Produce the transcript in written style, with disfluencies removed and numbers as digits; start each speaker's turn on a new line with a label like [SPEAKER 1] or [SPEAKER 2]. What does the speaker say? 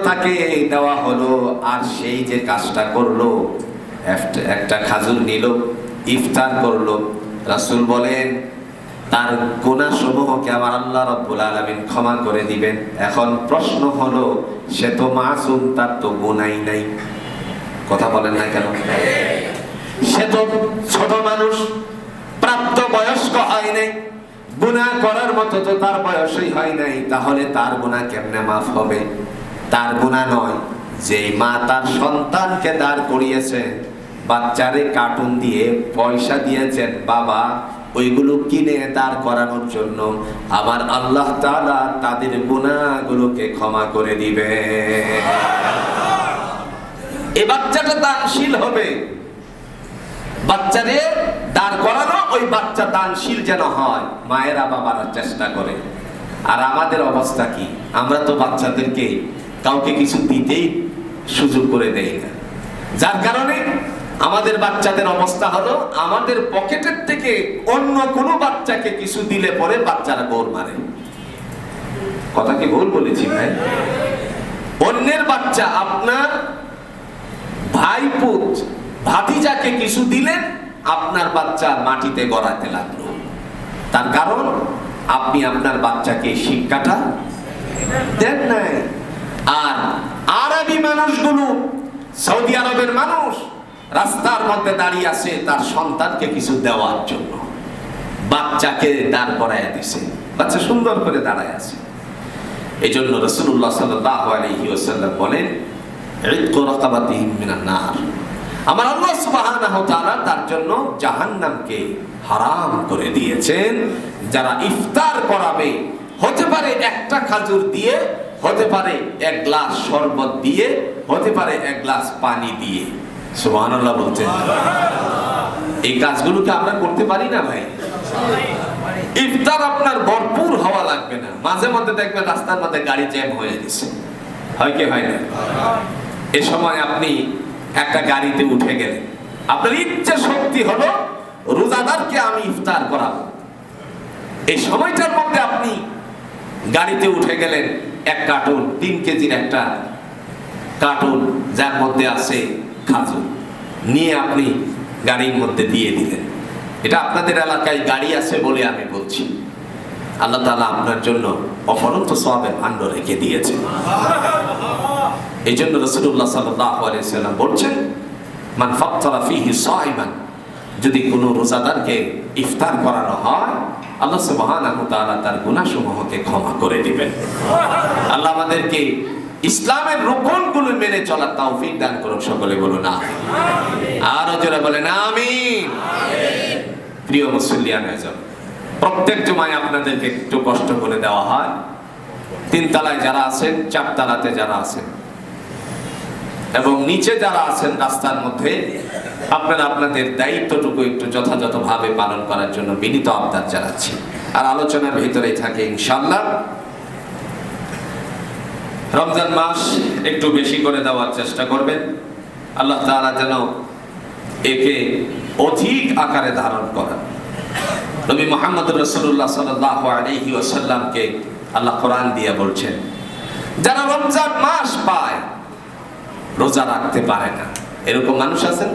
[SPEAKER 1] তাকে দেওয়া হলো, আর সেই যে কাজটা করলো, একটা খাজুর নিল, ইফতার করলো, রাসূল বলেন তার গুনাহ সমূহকে আমার আল্লাহ রাব্বুল আলামিন ক্ষমা করে দিবেন। এখন প্রশ্ন হলো, সে তো মাসুম, তার তো গুনাহই নাই। কথা বলেন না কেন? সে তো ছোট মানুষ, প্রাপ্ত বয়স্ক হয় নাই, গুনাহ করার মতো তো তার বয়সই হয় নাই। তাহলে তার গুনাহ কেমনে মাফ হবে? তার গুনাহ নয়, যে মা তার সন্তানকে দাঁড় করিয়েছেন, বাচ্চারে কার্টুন দিয়ে পয়সা দিয়েছেন, বাবা ওইগুলো কিনে দাঁড় করানোর জন্য, আমার আল্লাহ তাআলা তাদের গুনাহগুলোকে ক্ষমা করে দিবে। এই বাচ্চাটা দানশীল হবে। বাচ্চারে দাঁড় করানো, ওই বাচ্চা দানশীল যেন হয়, মায়েরা বাবারা চেষ্টা করে। আর আমাদের অবস্থা কি? আমরা তো বাচ্চাদেরকে কাউকে কিছু দিতেই সুযোগ করে দেই না, যার কারণে আমাদের বাচ্চাদের অবস্থা হলো, আমাদের পকেটের থেকে অন্য কোনো বাচ্চাকে কিছু দিলে পরে বাচ্চারা গোর মারে। কথা কি ভুল বলেছি ভাই? অন্যের বাচ্চা, আপনার ভাইপুত ভাতিজাকে কিছু দিলেন, আপনার বাচ্চা মাটিতে গড়াতে লাগলো। তার কারণ আপনি আপনার বাচ্চাকে শিক্ষাটা দেন নাই। আর আরবি মানুষগুলো, সৌদি আরবের মানুষ রাস্তার মধ্যে দাঁড়িয়ে আছে তার সন্তানকে কিছু দেওয়ার জন্য, বাচ্চাকে দাঁড় করাইয়া দিছে, বাচ্চা সুন্দর করে দাঁড়ায় আছে। এই জন্য রাসূলুল্লাহ সাল্লাল্লাহু আলাইহি ওয়াসাল্লাম বলেন, ইতকু রাকাবাতিহিম মিনান নার, আমার আল্লাহ সুবহানাহু ওয়া তাআলা তার জন্য জাহান্নামকে হারাম করে দিয়েছেন। যারা ইফতার করাবে, হতে পারে একটা খাজুর দিয়ে, হতে পারে এক গ্লাস শরবত দিয়ে, হতে পারে এক গ্লাস পানি দিয়ে। সুবহানাল্লাহ বলছেন। এই কাজগুলোকে আমরা করতে পারি না ভাই? ইফতার আপনার ভরপুর হওয়া লাগবে না, মাঝে মধ্যে দেখবেন রাস্তার মধ্যে গাড়ি জ্যাম হয়ে গেছে, হয় কি হয় না? এ সময় আপনি একটা গাড়িতে উঠে গেলেন, আপনার ইচ্ছা শক্তি হলো রোজাদারকে আমি ইফতার করাবো। এই সময়টার মধ্যে আপনি গাড়িতে উঠে গেলেন, এক কার্টুন 3 কেজির একটা কার্টুন, যার মধ্যে আছে খাজুর, নিয়ে আপনি গাড়ির মধ্যে দিয়ে দিলেন। এটা আপনাদের এলাকায় গাড়ি আছে বলে আমি বলছি, আল্লাহ তাআলা আপনার জন্য অফরন্ত সওয়াবের ভান্ডার রেখে দিয়েছে। এই জন্য রাসূলুল্লাহ সাল্লাল্লাহু আলাইহি ওয়াসাল্লাম বলছেন, মান ফাত্তারা ফীহি সাইমান, যদি কোনো রোজাদারকে ইফতার করানো হয়, আল্লাহ সুবহানাহু ওয়া তাআলা তার গুনাহসমূহকে ক্ষমা করে দিবেন। আল্লাহ আমাদেরকে ইসলামের রুকনগুলো মেনে চলার তৌফিক দান করুন। সকলে বলুন আমিন। আর জোরে বলেন আমিন। প্রিয় মুসল্লিয়ান আজম, প্রত্যেক জুমায় আপনাদেরকে একটু কষ্ট করে দেওয়া হয়। 3 তলায় যারা আছেন, 4 তলাতে যারা আছেন, এবং নিচে যারা আছেন রাস্তার মধ্যে, আপনারা আপনাদের দায়িত্বটুকু একটু যথাযথভাবে পালন করার জন্য বিনীত আবদার জানাচ্ছি। আর আলোচনার ভিতরেই থাকে ইনশাআল্লাহ। রমজান মাস একটু বেশি করে দেওয়ার চেষ্টা করবেন, আল্লাহ তাআলা যেন একে অধিক আকারে ধারণ করেন। নবী মুহাম্মদ রাসূলুল্লাহ সাল্লাল্লাহু আলাইহি ওয়াসাল্লামকে আল্লাহ কোরআন দিয়ে বলছেন, যারা রমজান মাস পায় রোজা রাখতে পারে না, এরকম মানুষ আছেন।